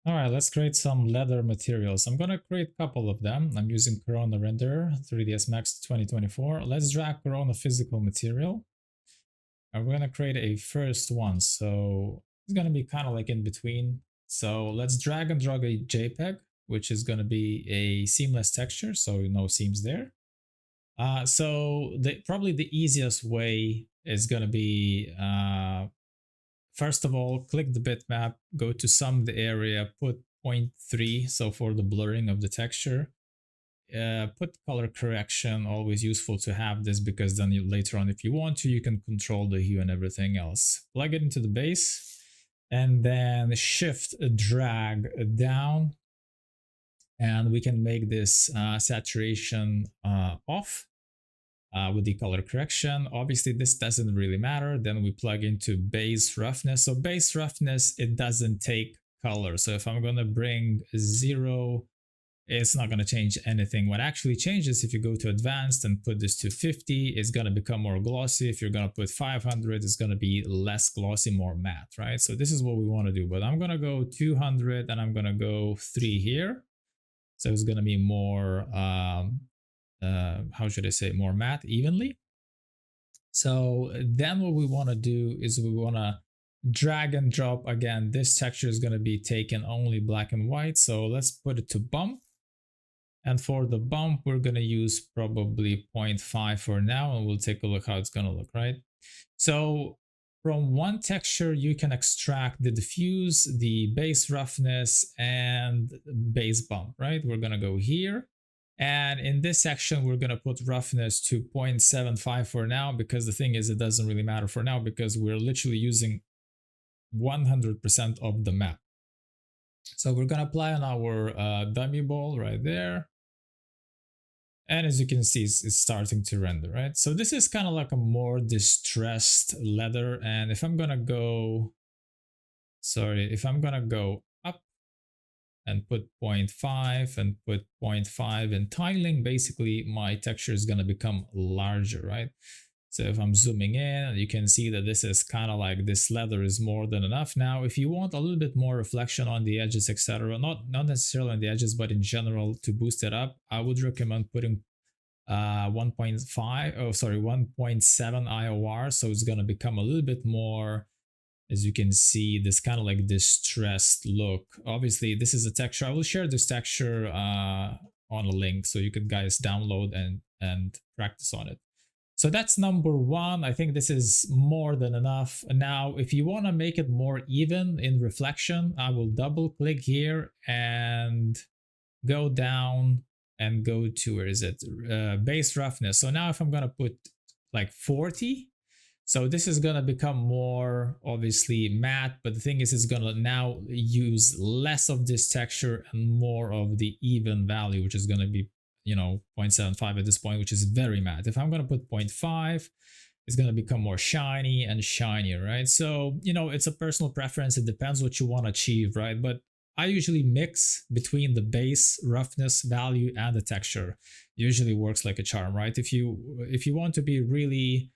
All right, let's create some leather materials. I'm gonna create a couple of them. I'm using Corona Renderer 3ds Max 2024. Let's drag Corona physical material. And we're gonna create a first one. So it's gonna be kind of like in between. So let's drag and drag a JPEG, which is gonna be a seamless texture, so no seams there. So probably the easiest way is gonna be first of all, click the bitmap, go to sum the area, put 0.3, so for the blurring of the texture. Put color correction, always useful to have this because then later on if you want to, you can control the hue and everything else. Plug it into the base and then shift drag down and we can make this saturation off. With the color correction. Obviously this doesn't really matter. Then we plug into base roughness. So base roughness, it doesn't take color. So if I'm going to bring 0, it's not going to change anything. What actually changes if you go to advanced and put this to 50, it's going to become more glossy. If you're going to put 500, it's going to be less glossy, more matte, right? So this is what we want to do. But I'm going to go 200 and I'm going to go 3 here. So it's going to be more how should I say, more matte evenly. So then what we want to do is we want to drag and drop again. This texture is going to be taken only black and white. So let's put it to bump. And for the bump, we're going to use probably 0.5 for now, and we'll take a look how it's going to look, right? So from one texture, you can extract the diffuse, the base roughness, and base bump, right? We're going to go here. And in this section, we're going to put roughness to 0.75 for now, because the thing is, it doesn't really matter for now because we're literally using 100% of the map. So we're going to apply on our dummy ball right there. And as you can see, it's starting to render, right? So this is kind of like a more distressed leather. And if I'm going to go, if I'm going to go up and put 0.5 and put 0.5 in tiling, basically my texture is going to become larger, right? So if I'm zooming in, you can see that this is kind of like this leather is more than enough. Now, if you want a little bit more reflection on the edges, etc., not necessarily on the edges, but in general to boost it up, I would recommend putting 1.7 IOR. So it's going to become a little bit more, as you can see, this kind of like distressed look. Obviously, this is a texture. I will share this texture on a link so you could guys download and practice on it. So that's number one. I think this is more than enough. Now, if you want to make it more even in reflection, I will double click here and go down and go to, where is it? Base roughness. So now if I'm going to put like 40, so this is going to become more obviously matte, but the thing is, it's going to now use less of this texture and more of the even value, which is going to be, 0.75 at this point, which is very matte. If I'm going to put 0.5, it's going to become more shiny and shinier, right? So, it's a personal preference. It depends what you want to achieve, right? But I usually mix between the base roughness value and the texture. Usually works like a charm, right? If you want to be really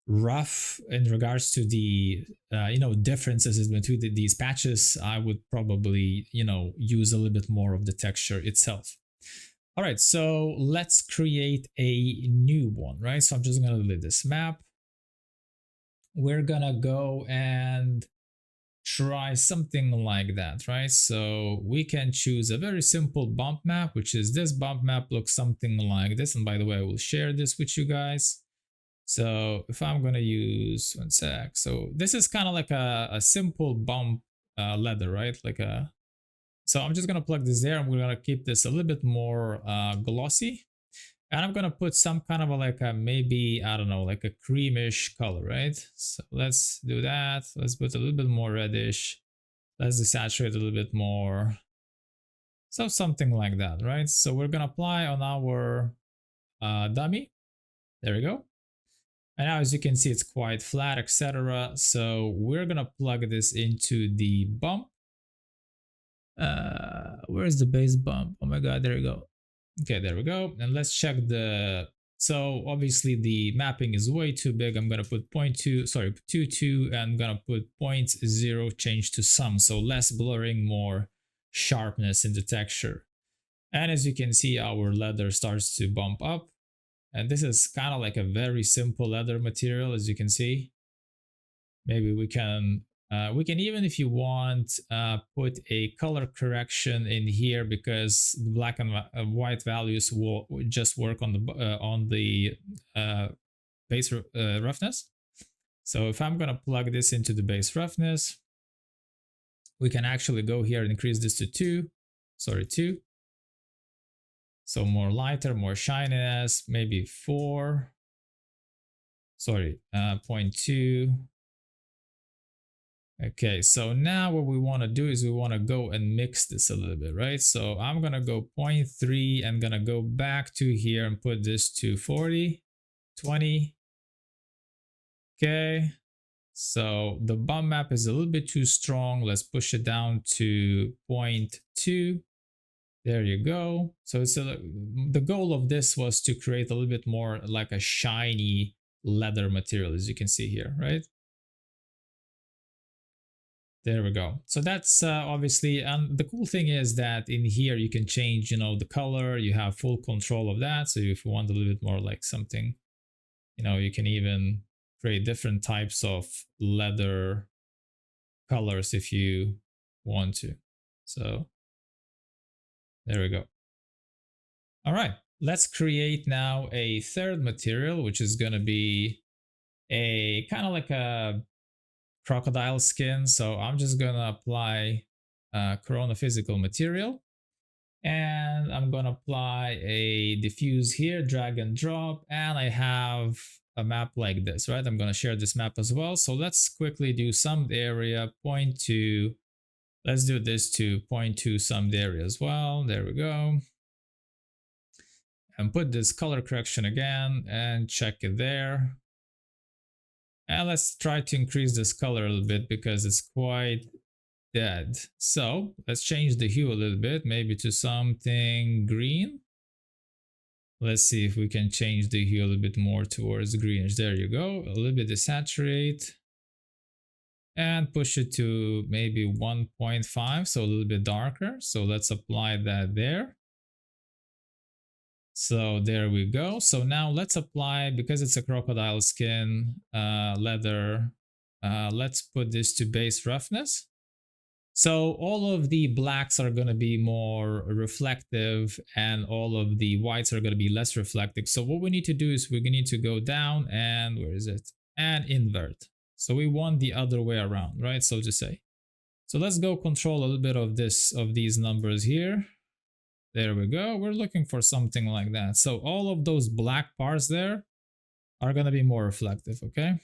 rough in regards to the differences between these patches, I would probably use a little bit more of the texture itself. All right, so let's create a new one, right? So I'm just gonna delete this map. We're gonna go and try something like that, right? So we can choose a very simple bump map, which is this bump map looks something like this. And by the way, I will share this with you guys. So if I'm gonna use, one sec. So this is kind of like a simple bump leather, right? So I'm just gonna plug this there and we're gonna keep this a little bit more glossy. And I'm gonna put some kind of maybe, I don't know, like a creamish color, right? So let's do that. Let's put a little bit more reddish. Let's desaturate a little bit more. So something like that, right? So we're gonna apply on our dummy. There we go. And now as you can see, it's quite flat, etc. So we're gonna plug this into the bump. Where's the base bump? Oh my god, there we go. Okay, there we go. And let's check so obviously the mapping is way too big. I'm gonna put 2.2 and I'm gonna put 0.0 change to sum. So less blurring, more sharpness in the texture. And as you can see, our leather starts to bump up. And this is kind of like a very simple leather material, as you can see. Maybe we can even, if you want, put a color correction in here, because the black and white values will just work on the base roughness. So if I'm gonna plug this into the base roughness, we can actually go here and increase this to 2. So more lighter, more shininess, maybe 4. 0.2. Okay, so now what we want to do is we want to go and mix this a little bit, right? So I'm gonna go 0.3 and gonna go back to here and put this to 40, 20. Okay, so the bump map is a little bit too strong. Let's push it down to 0.2. There you go. So it's the goal of this was to create a little bit more like a shiny leather material, as you can see here, right? There we go. So that's obviously, and the cool thing is that in here you can change, the color. You have full control of that. So if you want a little bit more like something, you can even create different types of leather colors if you want to. So there we go. All right, let's create now a third material, which is going to be a kind of like a crocodile skin. So I'm just gonna apply Corona physical material, and I'm gonna apply a diffuse here, drag and drop, and I have a map like this, right? I'm gonna share this map as well. So let's quickly do summed area 0.2. Let's do this to 0.2 summed area as well. There we go. And put this color correction again and check it there. And let's try to increase this color a little bit because it's quite dead. So let's change the hue a little bit, maybe to something green. Let's see if we can change the hue a little bit more towards greenish. There you go. A little bit desaturate. And push it to maybe 1.5, so a little bit darker. So let's apply that there. So there we go. So now let's apply, because it's a crocodile skin leather, let's put this to base roughness. So all of the blacks are going to be more reflective and all of the whites are going to be less reflective. So what we need to do is we need to go down and where is it? And invert. So we want the other way around, right? So to say. So let's go control a little bit of these numbers here. There we go. We're looking for something like that. So all of those black parts there are going to be more reflective, okay?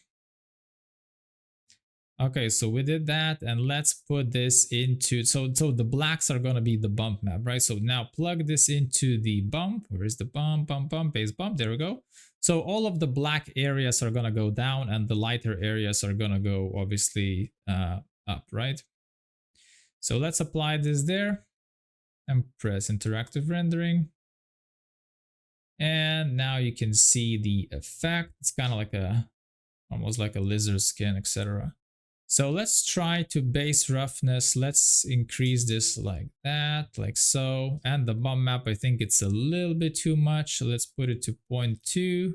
Okay, so we did that, and let's put this into, so the blacks are going to be the bump map, right? So now plug this into the bump. Where is the bump, base bump? There we go. So all of the black areas are going to go down and the lighter areas are going to go obviously up, right? So let's apply this there and press interactive rendering. And now you can see the effect. It's kind of like almost like a lizard skin, etc. So let's try to base roughness. Let's increase this like that, like so. And the bump map, I think it's a little bit too much. So let's put it to 0.2.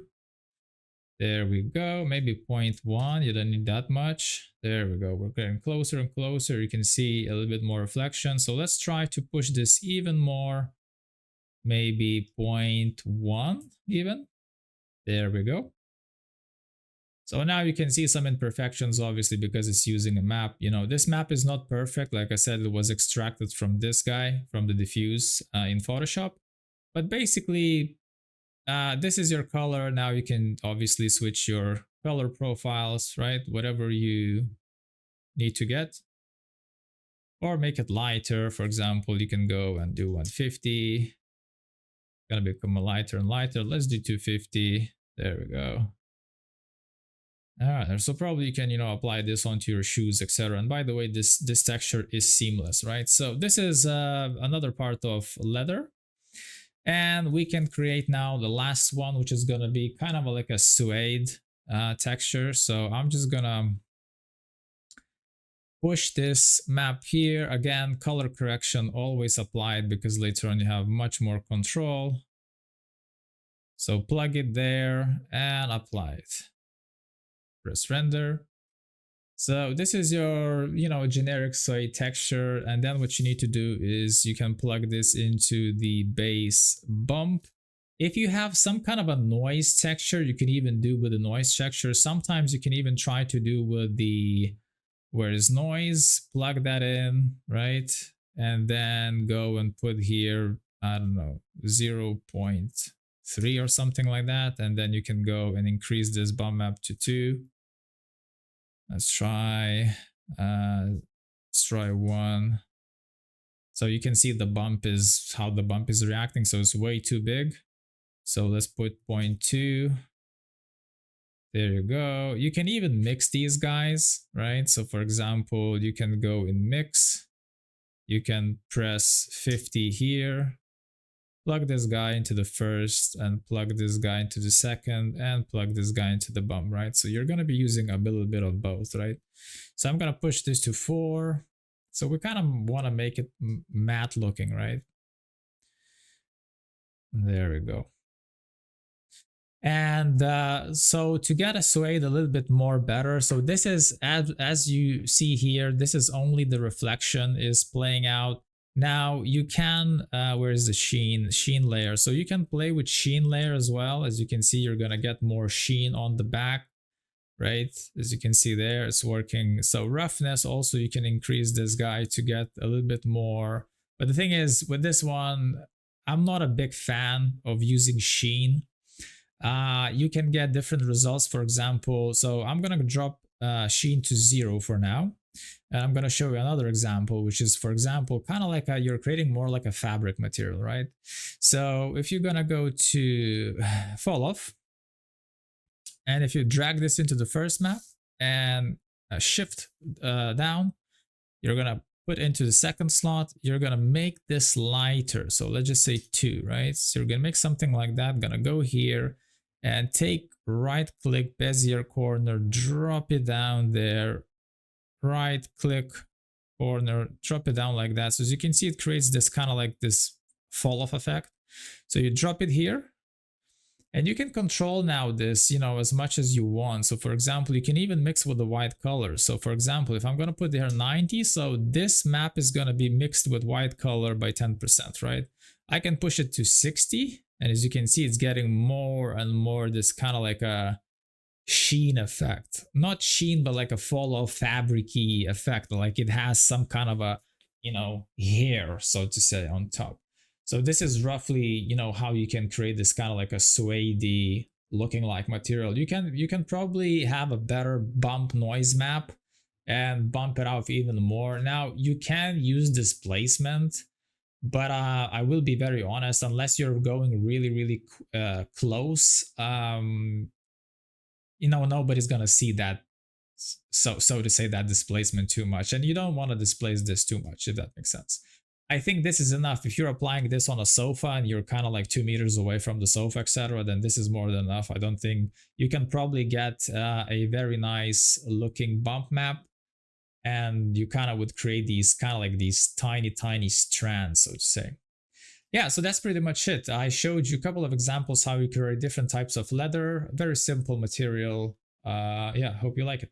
There we go. Maybe 0.1. You don't need that much. There we go. We're getting closer and closer. You can see a little bit more reflection. So let's try to push this even more. Maybe 0.1 even. There we go. So now you can see some imperfections, obviously, because it's using a map. This map is not perfect. Like I said, it was extracted from this guy, from the diffuse in Photoshop. But basically, this is your color. Now you can obviously switch your color profiles, right? Whatever you need to get. Or make it lighter. For example, you can go and do 150. Gonna become lighter and lighter. Let's do 250. There we go. All right, so probably you can, apply this onto your shoes, etc. And by the way, this texture is seamless, right? So this is another part of leather. And we can create now the last one, which is going to be kind of like a suede texture. So I'm just going to push this map here. Again, color correction always applied because later on you have much more control. So plug it there and apply it. Press render. So this is your, generic Suede texture. And then what you need to do is you can plug this into the base bump. If you have some kind of a noise texture, you can even do with the noise texture. Sometimes you can even try to do with the, where is noise, plug that in, right? And then go and put here, I don't know, 0.3 or something like that. And then you can go and increase this bump map to 2. Let's try 1. So you can see the bump is how the bump is reacting. So it's way too big. So let's put 0.2. There you go. You can even mix these guys, right? So for example, you can go in mix. You can press 50 here. Plug this guy into the first and plug this guy into the second and plug this guy into the bump, right? So you're going to be using a little bit of both, right? So I'm going to push this to 4. So we kind of want to make it matte looking, right? There we go. And so to get a Suede a little bit more better, so this is, as you see here, this is only the reflection is playing out. Now you can, where is the sheen layer? So you can play with sheen layer as well. As you can see, you're gonna get more sheen on the back, right? As you can see there, it's working. So roughness also, you can increase this guy to get a little bit more. But the thing is, with this one, I'm not a big fan of using sheen. You can get different results. For example, so I'm gonna drop sheen to 0 for now. And I'm going to show you another example, which is, for example, kind of like you're creating more like a fabric material, right? So if you're going to go to fall off, and if you drag this into the first map and shift down, you're going to put into the second slot, you're going to make this lighter. So let's just say 2, right? So you're going to make something like that. Going to go here and take right click, Bezier corner, drop it down there. Right click corner, drop it down like that. So as you can see, it creates this kind of like this fall off effect. So you drop it here and you can control now this, as much as you want. So for example, you can even mix with the white color. So for example, if I'm going to put here 90, so this map is going to be mixed with white color by 10%, right? I can push it to 60. And as you can see, it's getting more and more this kind of like a sheen effect. Not sheen, but like a fall off fabric-y effect. Like it has some kind of a, hair, so to say, on top. So this is roughly, how you can create this kind of like a suede looking like material. You can probably have a better bump noise map and bump it out even more. Now you can use displacement, but I will be very honest, unless you're going really close, nobody's gonna see that, so to say, that displacement too much, and you don't want to displace this too much, if that makes sense. I think this is enough. If you're applying this on a sofa and you're kind of like 2 meters away from the sofa, etc., then this is more than enough. I don't think you can probably get a very nice looking bump map, and you kind of would create these kind of like these tiny strands, so to say. Yeah, so that's pretty much it. I showed you a couple of examples how you create different types of leather. Very simple material. Yeah, hope you like it.